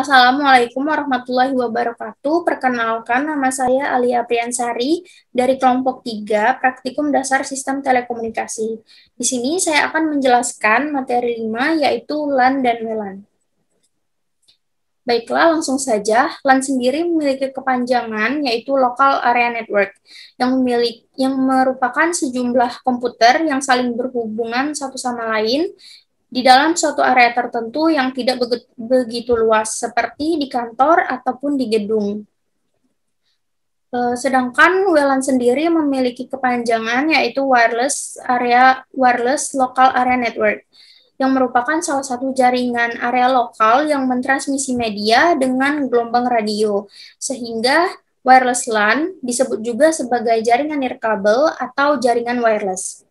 Assalamualaikum warahmatullahi wabarakatuh. Perkenalkan, nama saya Alia Priyansari dari kelompok 3 Praktikum Dasar Sistem Telekomunikasi. Di sini saya akan menjelaskan materi 5 yaitu LAN dan WLAN. Baiklah, langsung saja. LAN sendiri memiliki kepanjangan yaitu Local Area Network yang merupakan sejumlah komputer yang saling berhubungan satu sama lain di dalam suatu area tertentu yang tidak begitu luas, seperti di kantor ataupun di gedung. Sedangkan WLAN sendiri memiliki kepanjangan yaitu Wireless Local Area Network, yang merupakan salah satu jaringan area lokal yang mentransmisi media dengan gelombang radio, sehingga wireless LAN disebut juga sebagai jaringan nirkabel atau jaringan wireless.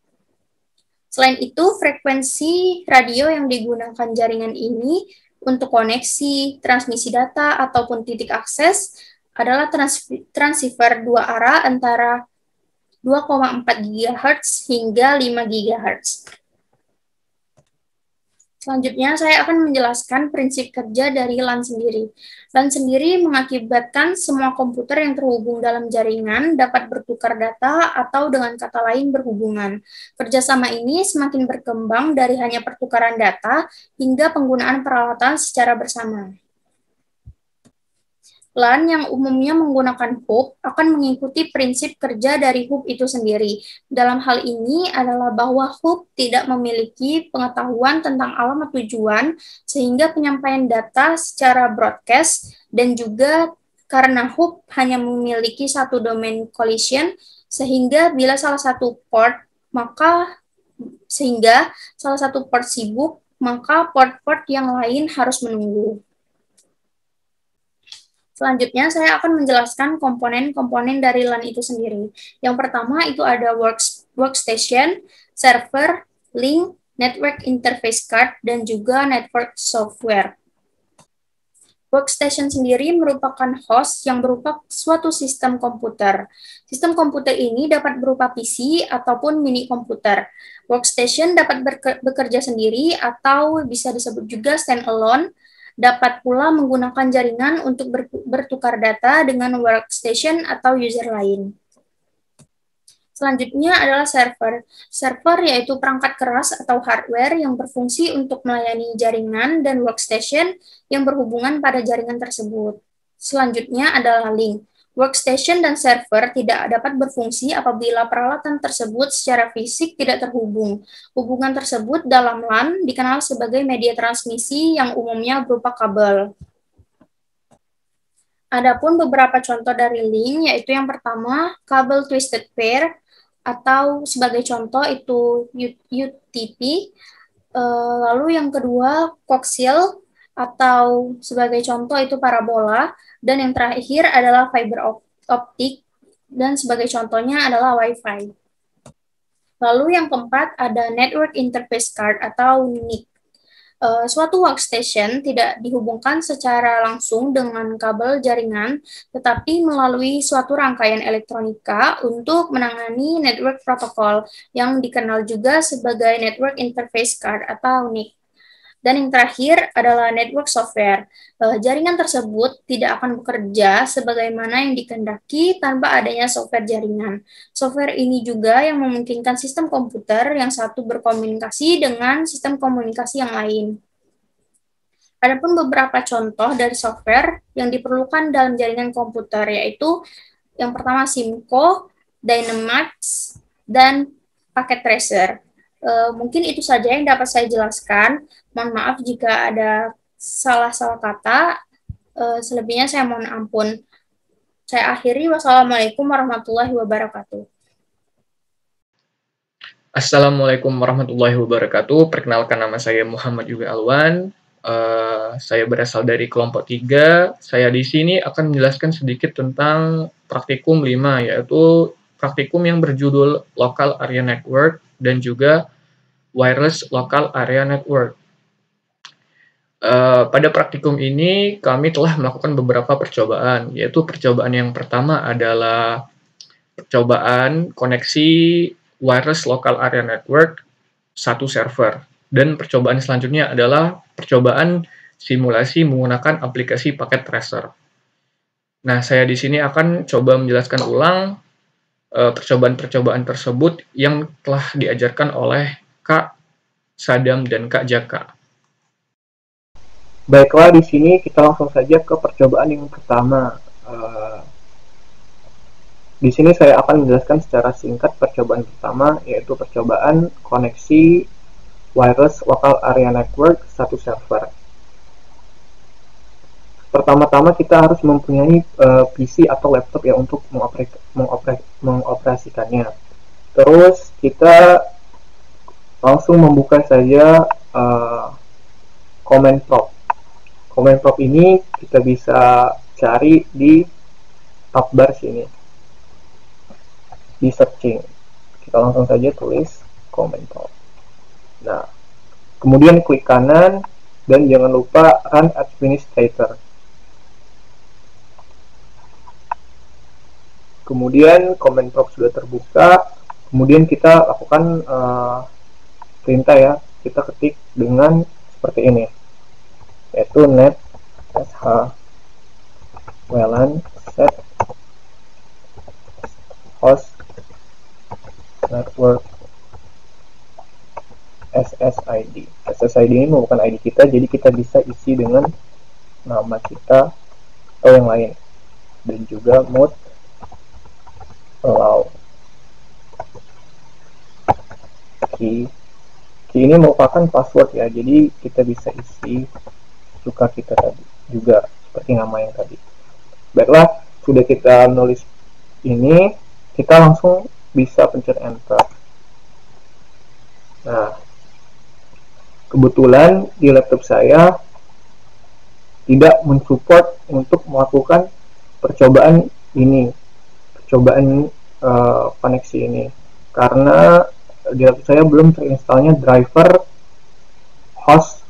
Selain itu, frekuensi radio yang digunakan jaringan ini untuk koneksi, transmisi data, ataupun titik akses adalah transceiver dua arah antara 2,4 GHz hingga 5 GHz. Selanjutnya, saya akan menjelaskan prinsip kerja dari LAN sendiri. LAN sendiri mengakibatkan semua komputer yang terhubung dalam jaringan dapat bertukar data atau dengan kata lain berhubungan. Kerjasama ini semakin berkembang dari hanya pertukaran data hingga penggunaan peralatan secara bersama. LAN yang umumnya menggunakan hub akan mengikuti prinsip kerja dari hub itu sendiri. Dalam hal ini adalah bahwa hub tidak memiliki pengetahuan tentang alamat tujuan, sehingga penyampaian data secara broadcast, dan juga karena hub hanya memiliki satu domain collision, sehingga salah satu port sibuk, maka port-port yang lain harus menunggu. Selanjutnya, saya akan menjelaskan komponen-komponen dari LAN itu sendiri. Yang pertama itu ada workstation, server, link, network interface card, dan juga network software. Workstation sendiri merupakan host yang berupa suatu sistem komputer. Sistem komputer ini dapat berupa PC ataupun mini komputer. Workstation dapat bekerja sendiri atau bisa disebut juga standalone, dapat pula menggunakan jaringan untuk bertukar data dengan workstation atau user lain. Selanjutnya adalah server. Server yaitu perangkat keras atau hardware yang berfungsi untuk melayani jaringan dan workstation yang berhubungan pada jaringan tersebut. Selanjutnya adalah link. Workstation dan server tidak dapat berfungsi apabila peralatan tersebut secara fisik tidak terhubung. Hubungan tersebut dalam LAN dikenal sebagai media transmisi yang umumnya berupa kabel. Adapun beberapa contoh dari link, yaitu yang pertama, kabel twisted pair, atau sebagai contoh itu UTP, lalu yang kedua, coaxial, atau sebagai contoh itu parabola, dan yang terakhir adalah fiber optik, dan sebagai contohnya adalah Wi-Fi. Lalu yang keempat ada network interface card atau NIC. Suatu workstation tidak dihubungkan secara langsung dengan kabel jaringan, tetapi melalui suatu rangkaian elektronika untuk menangani network protokol yang dikenal juga sebagai network interface card atau NIC. Dan yang terakhir adalah network software. Jaringan tersebut tidak akan bekerja sebagaimana yang dikehendaki tanpa adanya software jaringan. Software ini juga yang memungkinkan sistem komputer yang satu berkomunikasi dengan sistem komunikasi yang lain. Adapun beberapa contoh dari software yang diperlukan dalam jaringan komputer, yaitu yang pertama Simco, Dynamax, dan Packet Tracer. Mungkin itu saja yang dapat saya jelaskan. Mohon maaf jika ada salah-salah kata. Selebihnya saya mohon ampun. Saya akhiri. Wassalamualaikum warahmatullahi wabarakatuh. Assalamualaikum warahmatullahi wabarakatuh. Perkenalkan, nama saya Muhammad Yuga Alwan. Saya berasal dari kelompok 3. Saya di sini akan menjelaskan sedikit tentang praktikum 5, yaitu praktikum yang berjudul Local Area Network dan juga Wireless Local Area Network. Pada praktikum ini kami telah melakukan beberapa percobaan, yaitu percobaan yang pertama adalah percobaan koneksi Wireless Local Area Network satu server, dan percobaan selanjutnya adalah percobaan simulasi menggunakan aplikasi paket tracer. Nah, saya di sini akan coba menjelaskan ulang percobaan-percobaan tersebut yang telah diajarkan oleh Kak Sadam dan Kak Jaka. Baiklah, di sini kita langsung saja ke percobaan yang pertama. Di sini saya akan menjelaskan secara singkat percobaan pertama, yaitu percobaan koneksi wireless local area network satu server. Pertama-tama kita harus mempunyai PC atau laptop ya untuk mengoperasikannya. Terus kita langsung membuka saja command prompt. Command prompt ini kita bisa cari di tab bar sini, di searching. Kita langsung saja tulis command prompt. Nah, kemudian klik kanan dan jangan lupa run administrator. Kemudian command prompt sudah terbuka, kemudian kita lakukan perintah ya, kita ketik dengan seperti ini, yaitu net sh wlan set host network SSID. SSID ini bukan ID kita, jadi kita bisa isi dengan nama kita atau yang lain, dan juga mode allow. Key ini merupakan password ya, jadi kita bisa isi suka kita tadi juga seperti nama yang tadi. Baiklah, sudah kita nulis ini, kita langsung bisa pencet enter. Nah, kebetulan di laptop saya tidak mensupport untuk melakukan percobaan ini, percobaan koneksi ini, karena di laptop saya belum terinstalnya driver host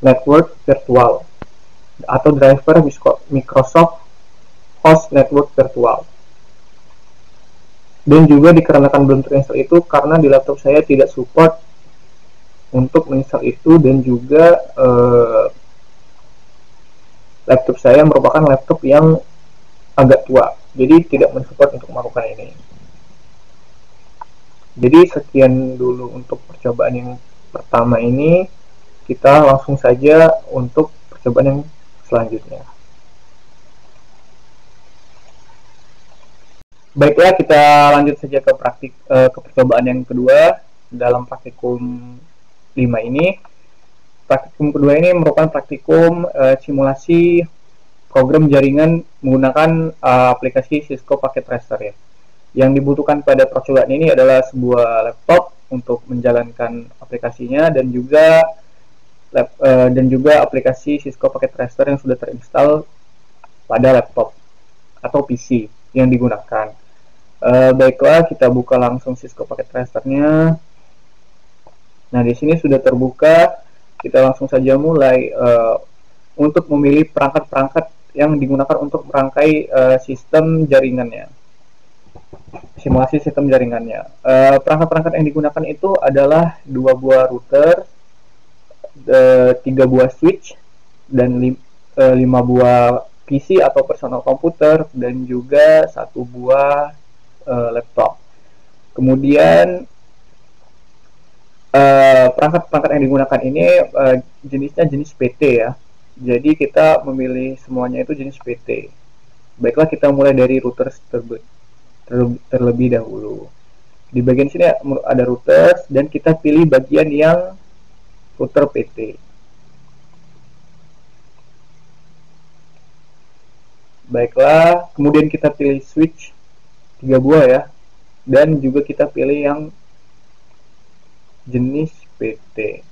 network virtual atau driver Microsoft host network virtual. Dan juga dikarenakan belum terinstall itu karena di laptop saya tidak support untuk menginstal itu, dan juga laptop saya merupakan laptop yang agak tua, jadi tidak mensupport untuk melakukan ini. Jadi sekian dulu untuk percobaan yang pertama ini. Kita langsung saja untuk percobaan yang selanjutnya. Baiklah, kita lanjut saja ke percobaan yang kedua dalam praktikum 5 ini. Praktikum kedua ini merupakan praktikum simulasi program jaringan menggunakan aplikasi Cisco Packet Tracer ya. Yang dibutuhkan pada percobaan ini adalah sebuah laptop untuk menjalankan aplikasinya, dan juga aplikasi Cisco Packet Tracer yang sudah terinstall pada laptop atau PC yang digunakan. Baiklah, kita buka langsung Cisco Packet Tracer-nya. Nah, di sini sudah terbuka. Kita langsung saja mulai untuk memilih perangkat-perangkat yang digunakan untuk merangkai sistem jaringannya, simulasi sistem jaringannya. Perangkat-perangkat yang digunakan itu adalah 2 buah router, 3 buah switch, dan 5 buah PC atau personal komputer, dan juga 1 buah laptop. Kemudian perangkat-perangkat yang digunakan ini jenisnya jenis PT ya, jadi kita memilih semuanya itu jenis PT. Baiklah, kita mulai dari router terlebih dahulu. Di bagian sini ada router, dan kita pilih bagian yang router PT. Baiklah, kemudian kita pilih switch 3 buah ya, dan juga kita pilih yang jenis PT.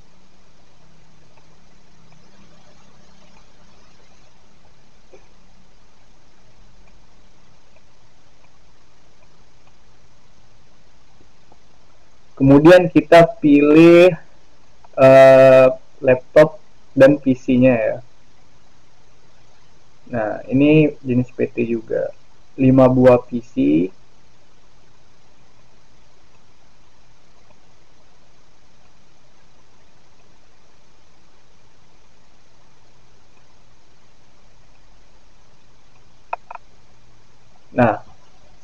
Kemudian kita pilih laptop dan PC-nya ya. Nah, ini jenis PT juga. 5 buah PC. Nah,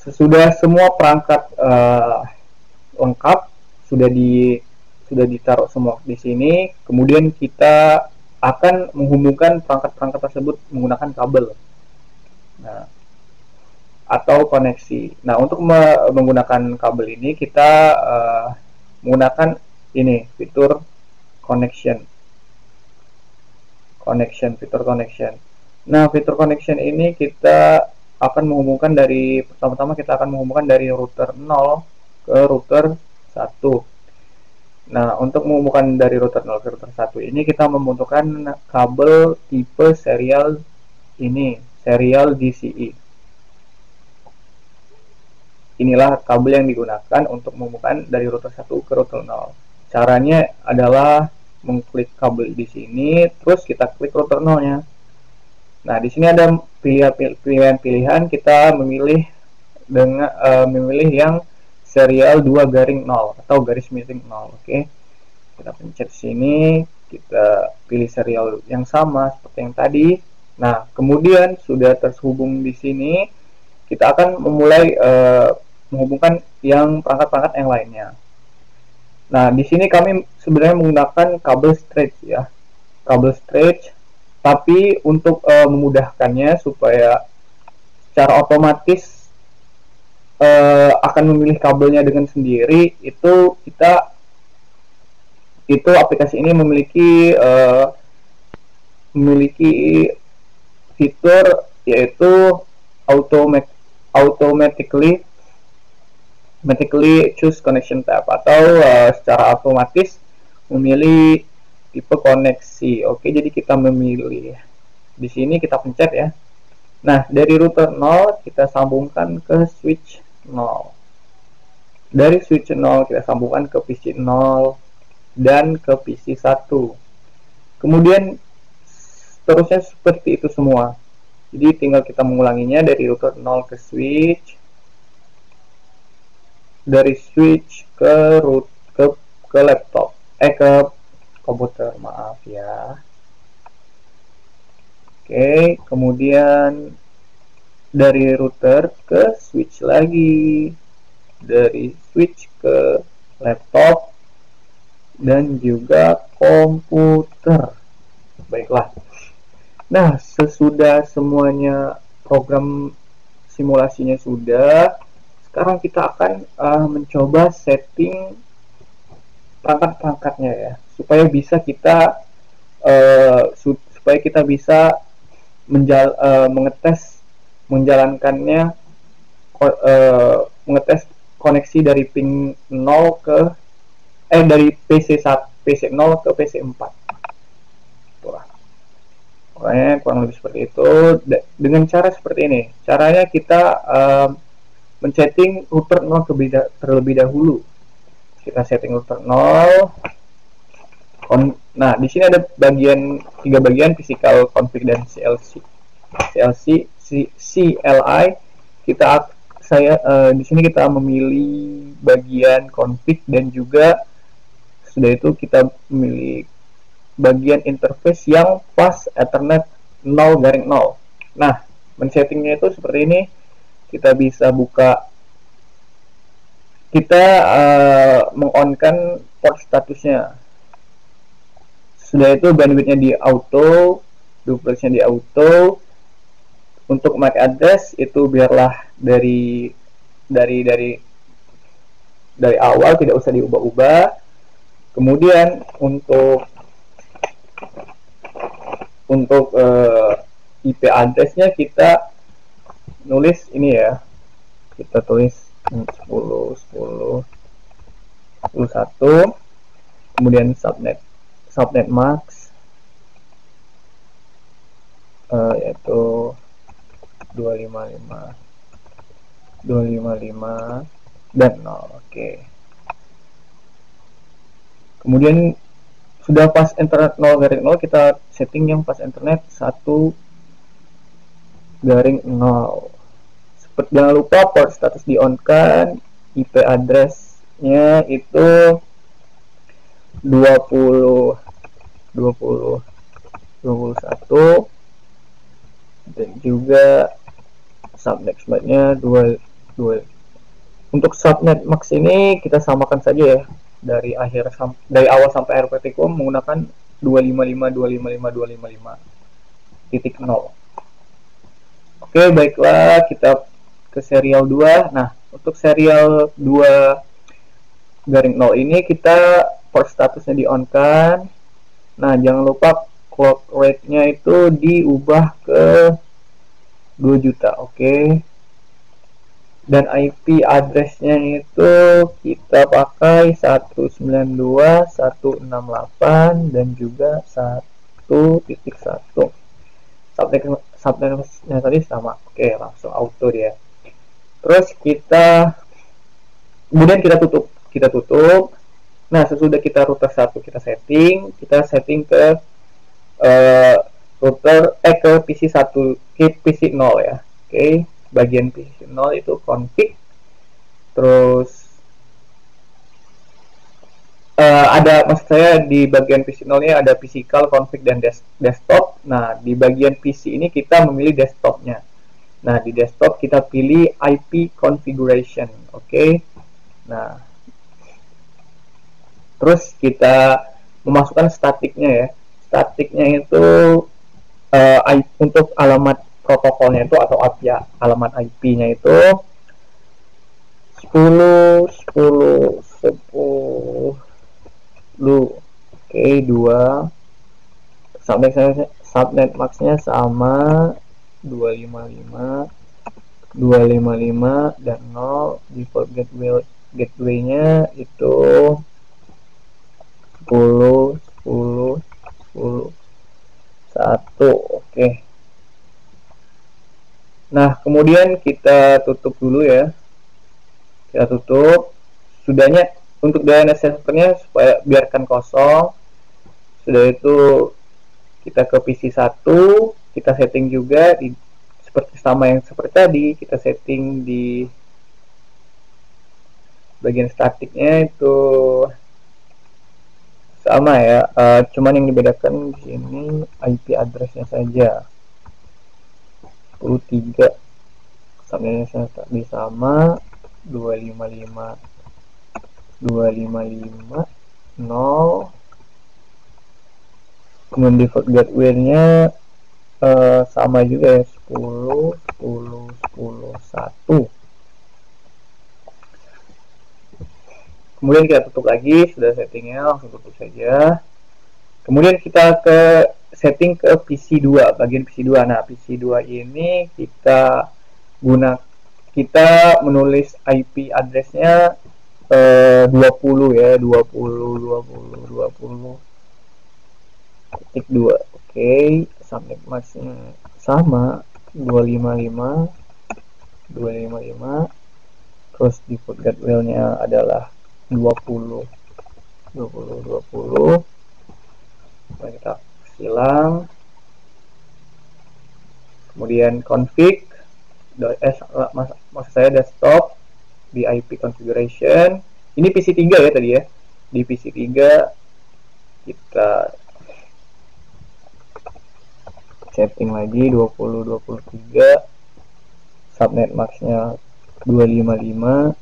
sesudah semua perangkat lengkap, sudah ditaruh semua di sini, kemudian kita akan menghubungkan perangkat-perangkat tersebut menggunakan kabel. Nah, atau koneksi. Nah, untuk menggunakan kabel ini kita menggunakan ini fitur connection. Fitur connection. Nah, fitur connection ini kita akan menghubungkan pertama-tama kita akan menghubungkan dari router 0 ke router 1. Nah, untuk menghubungkan dari router 0 ke router 1 ini kita membutuhkan kabel tipe serial ini, serial DCI. Inilah kabel yang digunakan untuk menghubungkan dari router 1 ke router 0. Caranya adalah mengklik kabel di sini, terus kita klik router 0-nya. Nah, di sini ada pilihan-pilihan, kita memilih yang serial 2/0 atau garis miring 0. Oke. Kita pencet sini, kita pilih serial yang sama seperti yang tadi. Nah, kemudian sudah terhubung di sini, kita akan memulai menghubungkan yang perangkat-perangkat yang lainnya. Nah, di sini kami sebenarnya menggunakan kabel stretch ya. Kabel stretch, tapi untuk memudahkannya supaya secara otomatis akan memilih kabelnya dengan sendiri, itu aplikasi ini memiliki fitur yaitu automatically choose connection type, atau secara otomatis memilih tipe koneksi. Oke, jadi kita memilih di sini, kita pencet ya. Nah, dari router 0 kita sambungkan ke switch 0. Dari switch 0 kita sambungkan ke PC 0 dan ke PC 1. Kemudian seterusnya seperti itu semua. Jadi tinggal kita mengulanginya dari router 0 ke switch, dari switch ke laptop, ke komputer, maaf ya. Oke, kemudian dari router ke switch lagi, dari switch ke laptop dan juga komputer. Baiklah. Nah, sesudah semuanya program simulasinya sudah, sekarang kita akan mencoba setting perangkat-perangkatnya ya, supaya bisa kita bisa mengetes koneksi dari pin 0 ke dari PC 0 ke PC 4. Itulah. Pokoknya kurang lebih seperti itu. Dengan cara seperti ini. Caranya kita men-setting router 0 terlebih dahulu. Kita setting router 0. Nah, di sini ada tiga bagian, physical config dan CLI. Di sini kita memilih bagian config dan juga sudah itu kita memilih bagian interface yang pas Ethernet 0/0. Nah, men-settingnya itu seperti ini. Kita bisa meng-on-kan port statusnya. Sudah itu bandwidthnya di auto, duplexnya di auto. Untuk MAC address itu biarlah dari awal, tidak usah diubah-ubah. Kemudian untuk IP addressnya kita nulis ini ya, kita tulis 10.10.10.1, kemudian subnet max yaitu 255 dan 0. Oke. Kemudian sudah pas internet 0/0, kita setting yang pas internet 1/0. Jangan lupa port status di on kan, IP address-nya itu 20.21 dan juga subnet max-nya 2. Untuk subnet max ini kita samakan saja ya, dari awal sampai akhir praktikum menggunakan 255.255.255.0. Oke, baiklah, kita ke serial 2. Nah, untuk serial 2/0 ini kita port statusnya di on kan. Nah, jangan lupa clock rate-nya itu diubah ke 2 juta. Oke. Dan IP address-nya itu kita pakai 192.168 dan juga 1.1. Subnetnya tadi sama. Oke, langsung auto dia. Terus kemudian kita tutup. Nah, sesudah kita router 1 kita setting ke ke PC 1, ke PC 0 ya. Oke, bagian PC 0 itu config. Terus maksud saya di bagian PC 0 nya ada physical, config, dan desktop. Nah, di bagian PC ini kita memilih desktopnya. Nah, di desktop kita pilih IP configuration. Oke. Nah, terus kita memasukkan statiknya ya. Statiknya itu untuk alamat protokolnya itu atau alamat IP-nya itu 10. Oke, 2. Subnet max-nya sama 255 dan 0. Default gateway-nya itu 10 1. Oke. Nah, kemudian kita tutup dulu ya. Kita tutup. Sudahnya untuk DNS servernya supaya biarkan kosong. Sudah itu kita ke PC 1, kita setting juga seperti tadi, kita setting di bagian statiknya itu sama ya, cuman yang dibedakan di sini IP address-nya saja. 10.3 subnetnya tadi sama 255.255.0. Kemudian default gateway-nya sama juga ya, 10.1. Kemudian kita tutup lagi, sudah settingnya langsung tutup saja. Kemudian kita ke setting ke PC 2, bagian PC 2. Nah, PC 2 ini kita menulis IP address-nya 20 ya, 20.2. Oke, subnet max-nya sama 255. Terus default gateway-nya adalah 20. Kita silang. Kemudian config, maksud saya desktop di IP configuration. Ini PC 3 ya tadi ya. Di PC 3 kita setting lagi 20.23. Subnet max-nya 255.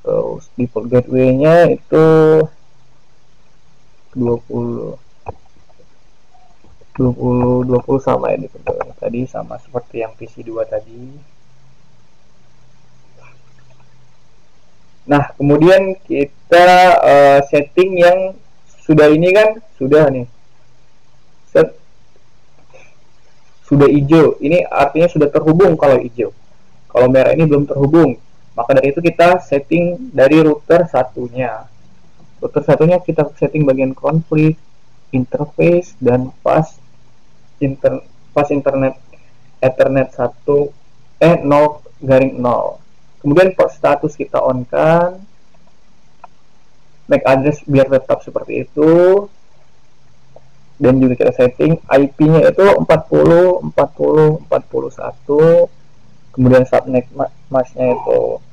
Terus default gateway-nya itu 20 sama ya, tadi sama seperti yang PC 2 tadi. Nah, kemudian kita setting yang sudah ini kan, sudah nih. Sudah hijau, ini artinya sudah terhubung kalau hijau. Kalau merah ini belum terhubung. Maka dari itu kita setting dari router satunya. Router satunya kita setting bagian konflik, interface, dan pas internet Ethernet 0/0. Kemudian port status kita on kan. MAC address biar tetap seperti itu. Dan juga kita setting IP-nya itu 40.41. Kemudian subnet max-nya itu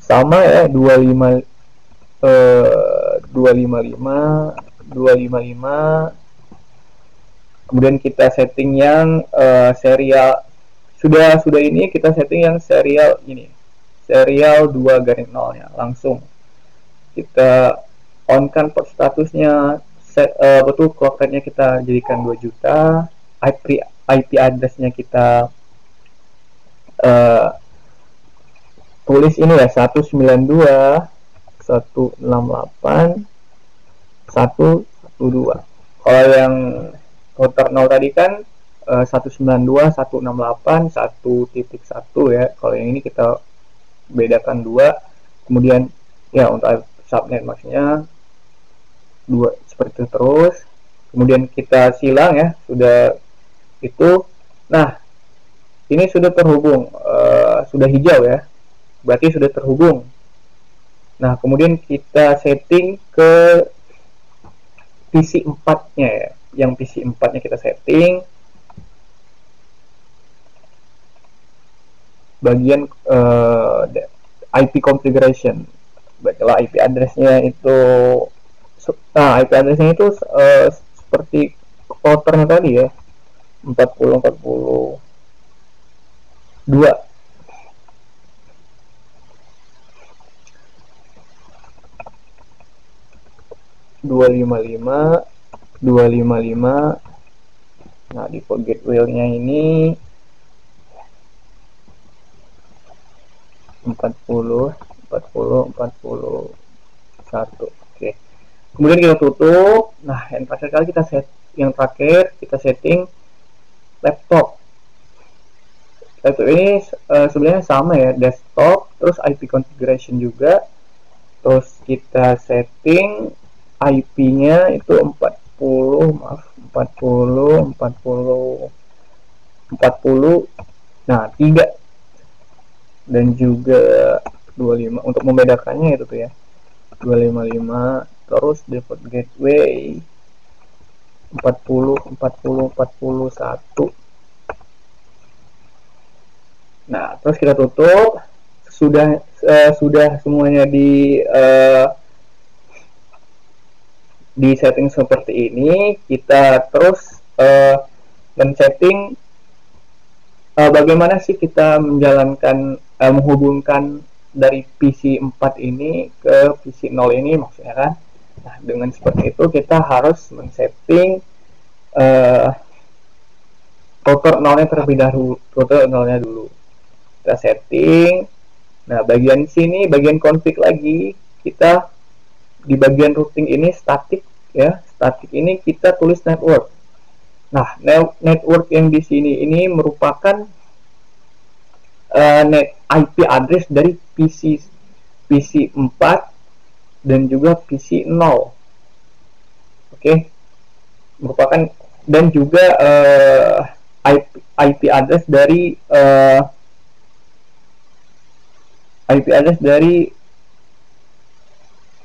sama ya, 255 255. Kemudian kita setting yang serial, sudah ini kita setting yang serial ini, serial 2/0 nya. Langsung kita on kan port statusnya, betul clock rate-nya kita jadikan 2 juta, IP address-nya kita tulis ini ya 192.168.112. Kalau yang router 0 tadi kan 192.168.1.1 ya. Kalau yang ini kita bedakan 2. Kemudian ya untuk subnet maksudnya 2 seperti itu terus. Kemudian kita silang ya, sudah itu. Nah, ini sudah terhubung, sudah hijau ya, berarti sudah terhubung. Nah, kemudian kita setting ke PC 4-nya ya. Yang PC 4-nya kita setting bagian IP configuration. Baiklah, IP address-nya itu, nah IP address-nya itu seperti routernya tadi ya, 40.40.2. 255. Nah, di port gateway-nya ini 40.40.41. Oke. Kemudian kita tutup. Nah, yang terakhir kita setting laptop. Laptop ini sebenarnya sama ya, desktop, terus IP configuration juga. Terus kita setting IP-nya itu 40. Nah, 3 dan juga 25 untuk membedakannya itu tuh ya. 255, terus default gateway 40.40.41. Nah, terus kita tutup. Sudah semuanya di setting seperti ini. Kita terus men-setting bagaimana sih kita menghubungkan dari PC 4 ini ke PC 0 ini maksudnya kan. Nah, dengan seperti itu kita harus men-setting router 0-nya terlebih dahulu. Router 0-nya dulu kita setting. Nah, bagian sini, bagian config lagi, kita di bagian routing ini static ya. Static ini kita tulis network. Nah, network yang di sini ini merupakan IP address dari PC 4 dan juga PC 0. Oke. Merupakan, dan juga IP address dari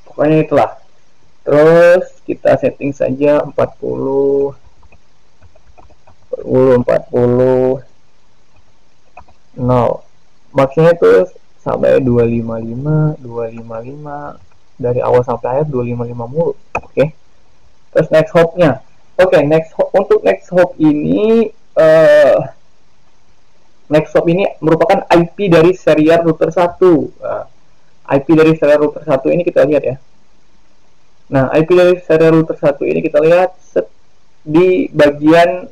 pokoknya itulah. Terus kita setting saja 40 0. Maksudnya itu sampai 255 dari awal sampai akhir 255 mulu. Oke. Terus next hop-nya. Oke, untuk next hop ini merupakan IP dari serial router 1. IP dari serial router 1 ini kita lihat ya. Nah, IP dari serial router 1 ini kita lihat di bagian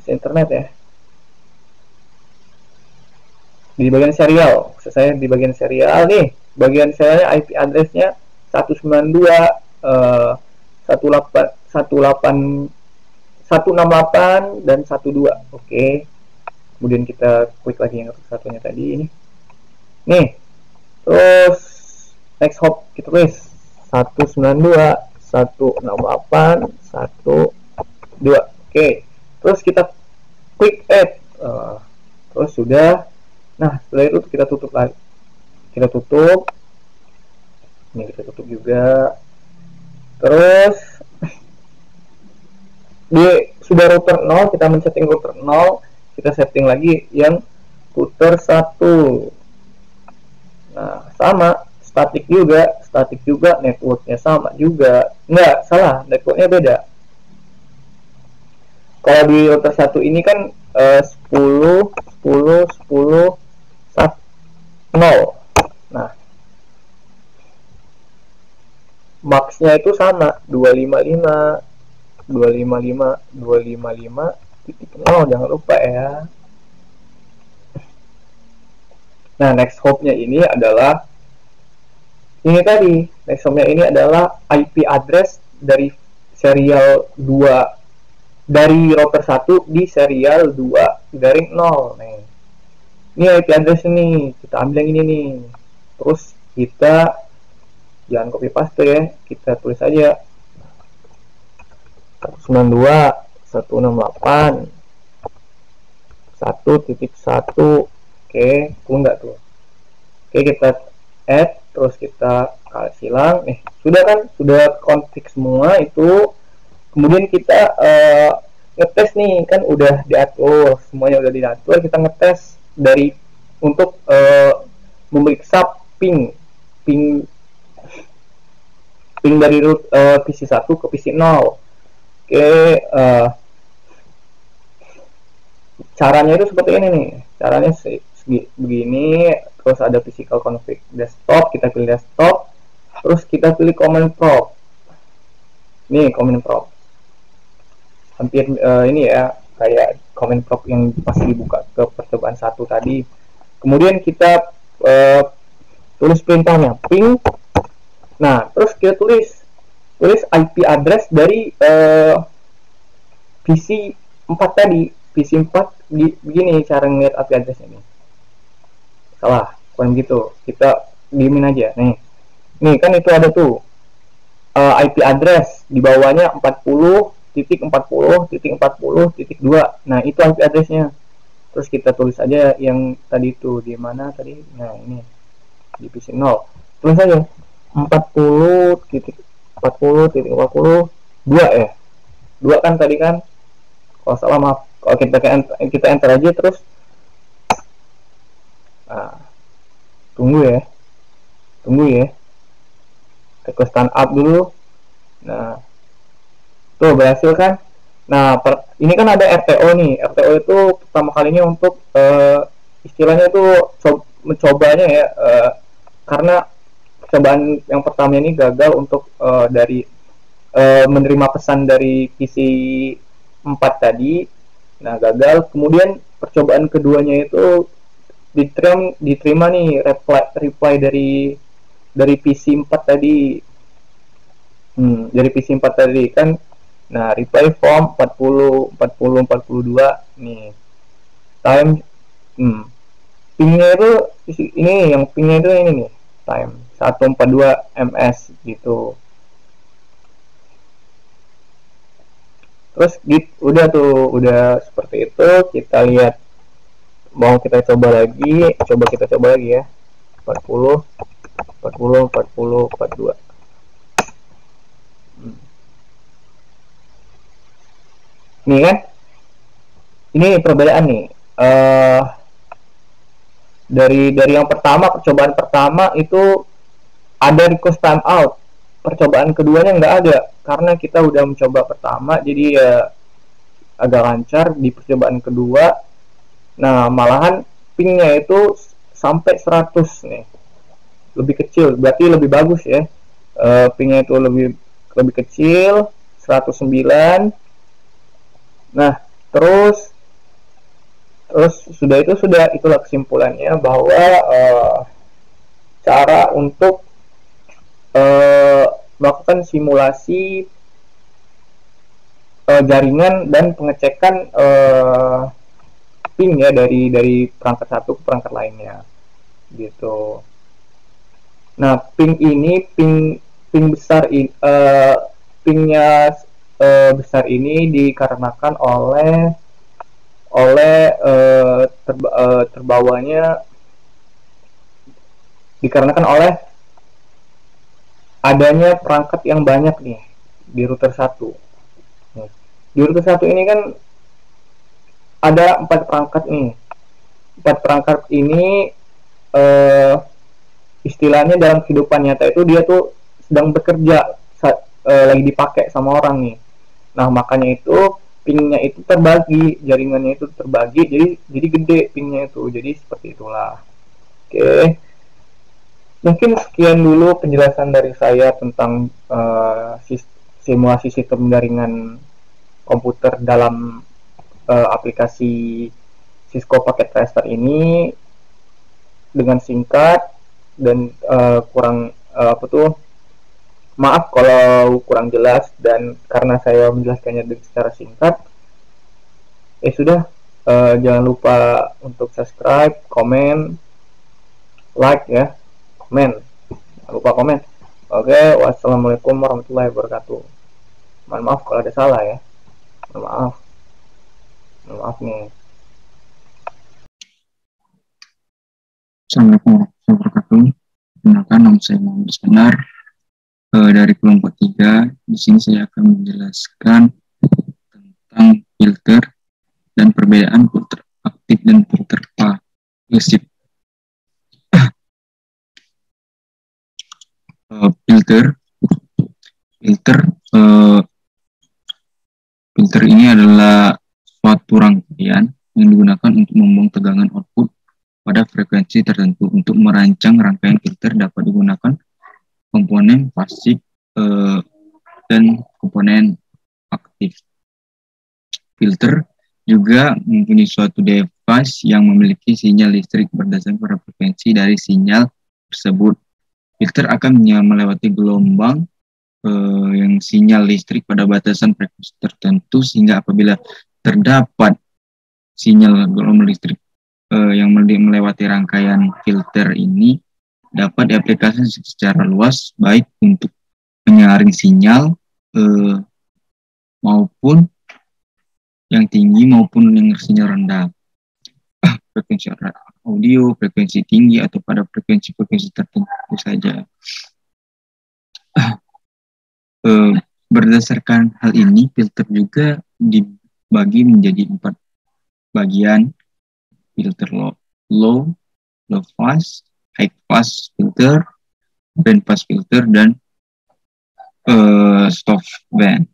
internet ya. Di bagian serial, maksud saya di bagian serial nih. Bagian serialnya IP address-nya 192.168 dan 12. Oke. Kemudian kita klik lagi yang satunya tadi ini. Nih. Terus next hop kita tulis 192.168.1.2. Oke. Terus kita klik add. Terus sudah. Nah, setelah itu kita tutup lagi. Kita tutup. Ini kita tutup juga. Terus sudah router 0, kita men-setting router 0, kita setting lagi yang router 1. Nah, sama, static juga, statik juga, networknya sama juga. Enggak, salah, networknya beda. Kalau di router 1 ini kan 10, 10, 10, 0. Nah, max-nya itu sama, 255, 255, 255.0, jangan lupa ya. Nah, next hop-nya ini adalah ini tadi, next home-nya ini adalah IP address dari serial 2 dari router 1 di serial 2.0 nih. Ini IP address ini, kita ambil yang ini nih. Terus kita jangan copy paste ya, kita tulis aja 192.168 1.1. Oke, enggak tuh. Oke, kita add, terus kita kasih silang. Sudah kan, sudah config semua itu. Kemudian kita ngetes nih, kan udah diatur, semuanya udah diatur. Kita ngetes dari untuk memeriksa ping dari root PC 1 ke PC 0. Oke, caranya itu seperti ini nih. Caranya begini, terus ada physical config desktop, kita pilih desktop, terus kita pilih command prompt. Nih command prompt. Hampir ini ya, kayak command prompt yang pas dibuka ke percobaan 1 tadi. Kemudian kita tulis perintahnya ping. Nah, terus kita tulis IP address dari PC 4 tadi. PC 4 begini cara ngeliat IP address ini. Salah, bukan gitu. Kita diemin aja. Nih kan itu ada tuh IP address di bawahnya 40.40.40.2. Nah, itu IP addressnya. Terus kita tulis aja yang tadi itu di mana tadi? Nah, ini di PC 0. Tulis aja 40.40.42 ya. 2 kan tadi kan? Kalau salah maaf. Kalau kita enter aja terus. Nah, tunggu ya. Kita stand up dulu. Nah, tuh berhasil kan? Nah, ini kan ada RTO nih. RTO itu pertama kalinya untuk istilahnya itu mencobanya ya, karena percobaan yang pertama ini gagal untuk dari menerima pesan dari PC 4 tadi. Nah, gagal. Kemudian percobaan keduanya itu diterima nih reply dari PC 4 tadi. Dari PC 4 tadi kan. Nah, reply form 40.40.42 nih. Time pingnya itu ini, yang pingnya itu ini nih, time 142 ms gitu. Terus udah seperti itu. Kita lihat, mau kita coba lagi ya. 40.42. Nih kan, ini perbedaan nih. Dari yang percobaan pertama itu ada request timeout. Percobaan keduanya nggak ada, karena kita udah mencoba pertama, jadi ya agak lancar. Di percobaan kedua, nah malahan pingnya itu sampai 100 nih, lebih kecil, berarti lebih bagus ya. Pingnya itu lebih kecil, 109. Nah, terus itulah kesimpulannya bahwa cara untuk melakukan simulasi jaringan dan pengecekan ping ya dari perangkat satu ke perangkat lainnya gitu. Nah, ping besar ini, pingnya besar ini dikarenakan dikarenakan oleh adanya perangkat yang banyak nih di router 1. Di router 1 ini kan ada 4 perangkat nih. 4 perangkat ini istilahnya dalam kehidupan nyata itu dia tuh sedang bekerja, lagi dipakai sama orang nih. Nah makanya itu pingnya itu terbagi, jaringannya itu terbagi, jadi gede pingnya itu, jadi seperti itulah. Oke, mungkin sekian dulu penjelasan dari saya tentang simulasi sistem jaringan komputer dalam aplikasi Cisco Packet Tracer ini dengan singkat dan kurang apa tuh, maaf kalau kurang jelas, dan karena saya menjelaskannya secara singkat, sudah, jangan lupa untuk subscribe, komen, like ya, komen, jangan lupa komen. Oke, wassalamualaikum warahmatullahi wabarakatuh. Mohon maaf kalau ada salah ya, mohon maaf nih. Assalamualaikum warahmatullahi wabarakatuh. Perkenalkan, nama saya Muhammad Iskandar dari kelompok 3. Di sini saya akan menjelaskan tentang filter dan perbedaan filter aktif dan filter pasif. Filter ini adalah suatu rangkaian yang digunakan untuk membuang tegangan output pada frekuensi tertentu. Untuk merancang rangkaian filter dapat digunakan komponen pasif dan komponen aktif. Filter juga mempunyai suatu device yang memiliki sinyal listrik berdasarkan pada frekuensi dari sinyal tersebut. Filter akan melewati gelombang yang sinyal listrik pada batasan frekuensi tertentu, sehingga apabila terdapat sinyal gelombang listrik yang melewati rangkaian filter ini dapat diaplikasikan secara luas, baik untuk menyaring sinyal maupun yang tinggi maupun yang sinyal rendah, frekuensi audio, frekuensi tinggi, atau pada frekuensi tertentu saja. Berdasarkan hal ini, filter juga dibagi menjadi 4 bagian: filter low pass, high pass filter, band pass filter, dan stop band.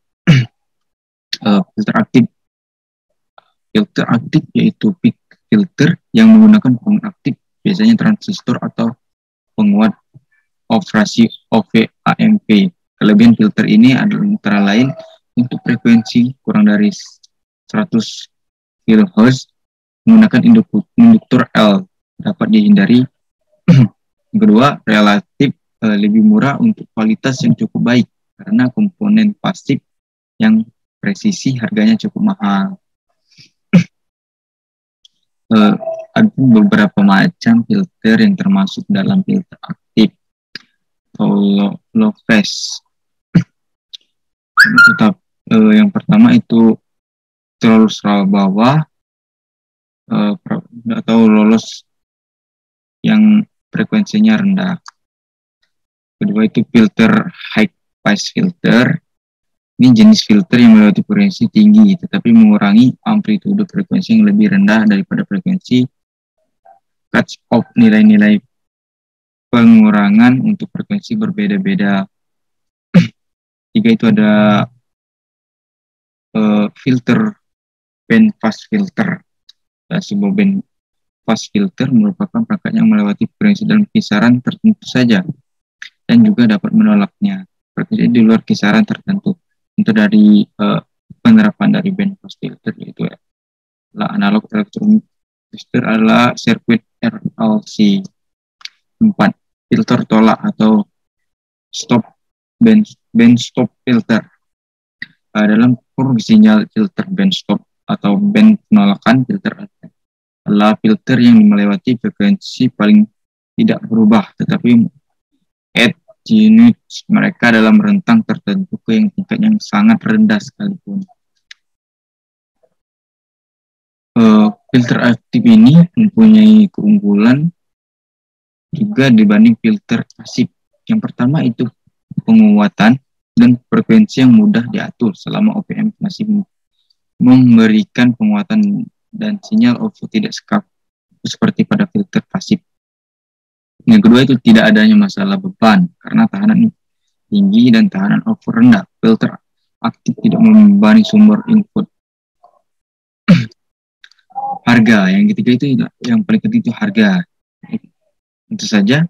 Filter aktif yaitu peak filter yang menggunakan komponen aktif, biasanya transistor atau penguat operasi OV-AMP. Kelebihan filter ini adalah antara lain untuk frekuensi kurang dari 100 kHz menggunakan induktor L dapat dihindari. Yang kedua, relatif lebih murah untuk kualitas yang cukup baik karena komponen pasif yang presisi harganya cukup mahal. Ada beberapa macam filter yang termasuk dalam filter aktif atau low pass. Yang pertama itu terlalu bawah atau lolos yang frekuensinya rendah. Kedua itu filter high pass filter. Ini jenis filter yang melewati frekuensi tinggi tetapi mengurangi amplitude frekuensi yang lebih rendah daripada frekuensi cut off. Nilai-nilai pengurangan untuk frekuensi berbeda-beda. Tiga itu ada filter band pass filter. Sebuah band pass filter merupakan perangkat yang melewati frekuensi dalam kisaran tertentu saja dan juga dapat menolaknya frekuensi di luar kisaran tertentu. Untuk dari penerapan dari band pass filter yaitu analog electronic filter adalah sirkuit RLC. 4. Filter tolak atau stop band stop filter. Dalam kurung sinyal filter band stop atau band penolakan, filter adalah filter yang melewati frekuensi paling tidak berubah tetapi attenuate mereka dalam rentang tertentu ke yang tingkat yang sangat rendah sekalipun. Filter aktif ini mempunyai keunggulan juga dibanding filter pasif. Yang pertama itu penguatan dan frekuensi yang mudah diatur selama OPM masih memberikan penguatan dan sinyal output tidak seperti pada filter pasif. Yang kedua itu tidak adanya masalah beban karena tahanan tinggi dan tahanan output rendah. Filter aktif tidak membebani sumber input. Harga, yang ketiga itu yang paling penting itu harga. Tentu saja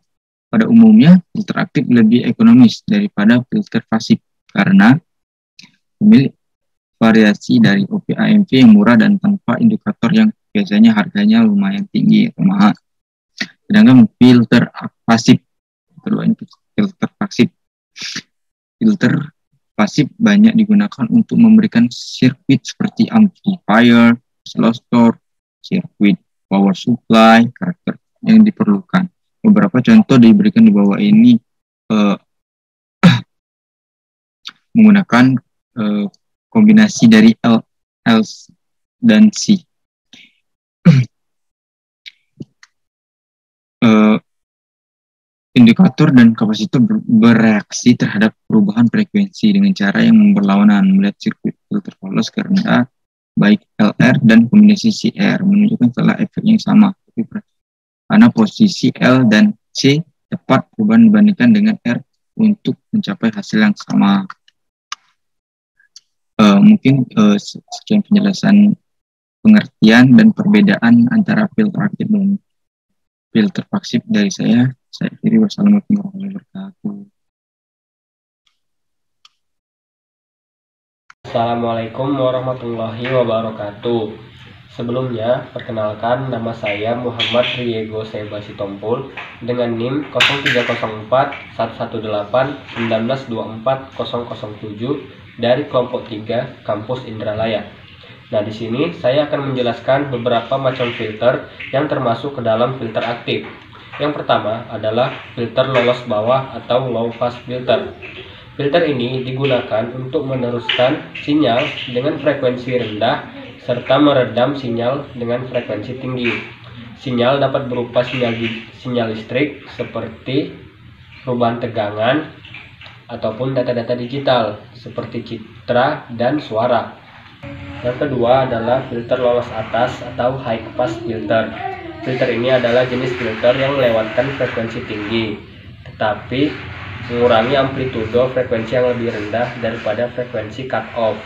pada umumnya filter aktif lebih ekonomis daripada filter pasif karena memiliki variasi dari OP/AMV yang murah dan tanpa indikator yang biasanya harganya lumayan tinggi atau mahal. Sedangkan filter pasif, keduanya filter pasif. Filter pasif banyak digunakan untuk memberikan sirkuit seperti amplifier, oscillator, sirkuit power supply, karakter yang diperlukan. Beberapa contoh diberikan di bawah ini menggunakan kombinasi dari L dan C. Indikator dan kapasitor bereaksi terhadap perubahan frekuensi dengan cara yang berlawanan. Melihat sirkuit filter polos karena baik LR dan kombinasi CR menunjukkan telah efeknya yang sama. Karena posisi L dan C tepat perubahan dibandingkan dengan R untuk mencapai hasil yang sama. Mungkin sekian penjelasan pengertian dan perbedaan antara filter aktif dan filter pasif dari saya. Saya akhiri, wassalamualaikum warahmatullahi wabarakatuh. Assalamualaikum warahmatullahi wabarakatuh. Sebelumnya, perkenalkan nama saya Muhammad Riego Seba Sitompul dengan NIM 0304-1128-1924-007 dari kelompok 3 Kampus Indralaya. Nah, di sini saya akan menjelaskan beberapa macam filter yang termasuk ke dalam filter aktif. Yang pertama adalah filter lolos bawah atau low pass filter. Filter ini digunakan untuk meneruskan sinyal dengan frekuensi rendah serta meredam sinyal dengan frekuensi tinggi. Sinyal dapat berupa sinyal listrik seperti perubahan tegangan ataupun data-data digital seperti citra dan suara. Yang kedua adalah filter lolos atas atau high pass filter. Filter ini adalah jenis filter yang melewatkan frekuensi tinggi, tetapi mengurangi amplitudo frekuensi yang lebih rendah daripada frekuensi cut off.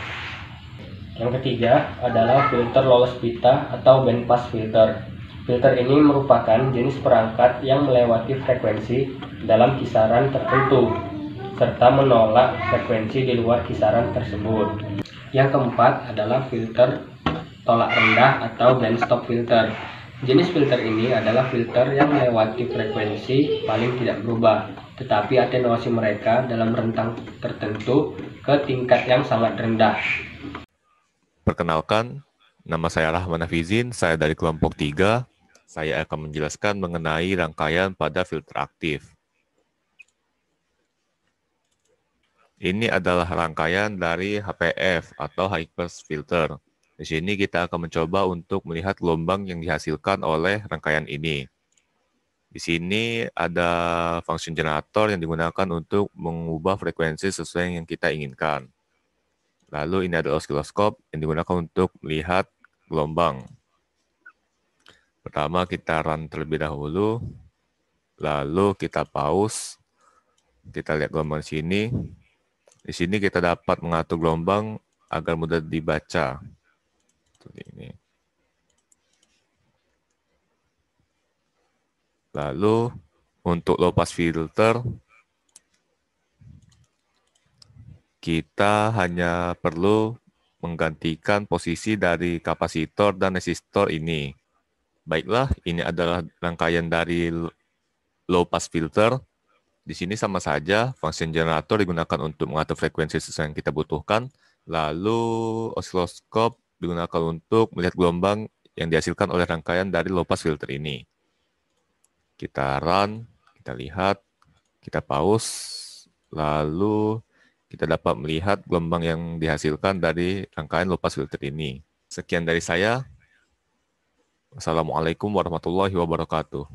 Yang ketiga adalah filter lolos pita atau band pass filter. Filter ini merupakan jenis perangkat yang melewati frekuensi dalam kisaran tertentu, serta menolak frekuensi di luar kisaran tersebut. Yang keempat adalah filter tolak rendah atau band stop filter. Jenis filter ini adalah filter yang melewati frekuensi paling tidak berubah, tetapi atenuasi mereka dalam rentang tertentu ke tingkat yang sangat rendah. Perkenalkan, nama saya Rahman Hafizin, saya dari kelompok 3. Saya akan menjelaskan mengenai rangkaian pada filter aktif. Ini adalah rangkaian dari HPF atau High Pass Filter. Di sini kita akan mencoba untuk melihat gelombang yang dihasilkan oleh rangkaian ini. Di sini ada function generator yang digunakan untuk mengubah frekuensi sesuai yang kita inginkan. Lalu ini ada osiloskop yang digunakan untuk melihat gelombang. Pertama kita run terlebih dahulu, lalu kita pause. Kita lihat gelombang sini. Di sini kita dapat mengatur gelombang agar mudah dibaca. Seperti ini. Lalu untuk low pass filter, kita hanya perlu menggantikan posisi dari kapasitor dan resistor ini. Baiklah, ini adalah rangkaian dari low pass filter. Di sini sama saja, function generator digunakan untuk mengatur frekuensi sesuai yang kita butuhkan. Lalu osiloskop digunakan untuk melihat gelombang yang dihasilkan oleh rangkaian dari low pass filter ini. Kita run, kita lihat, kita pause, lalu kita dapat melihat gelombang yang dihasilkan dari rangkaian low pass filter ini. Sekian dari saya. Wassalamualaikum warahmatullahi wabarakatuh.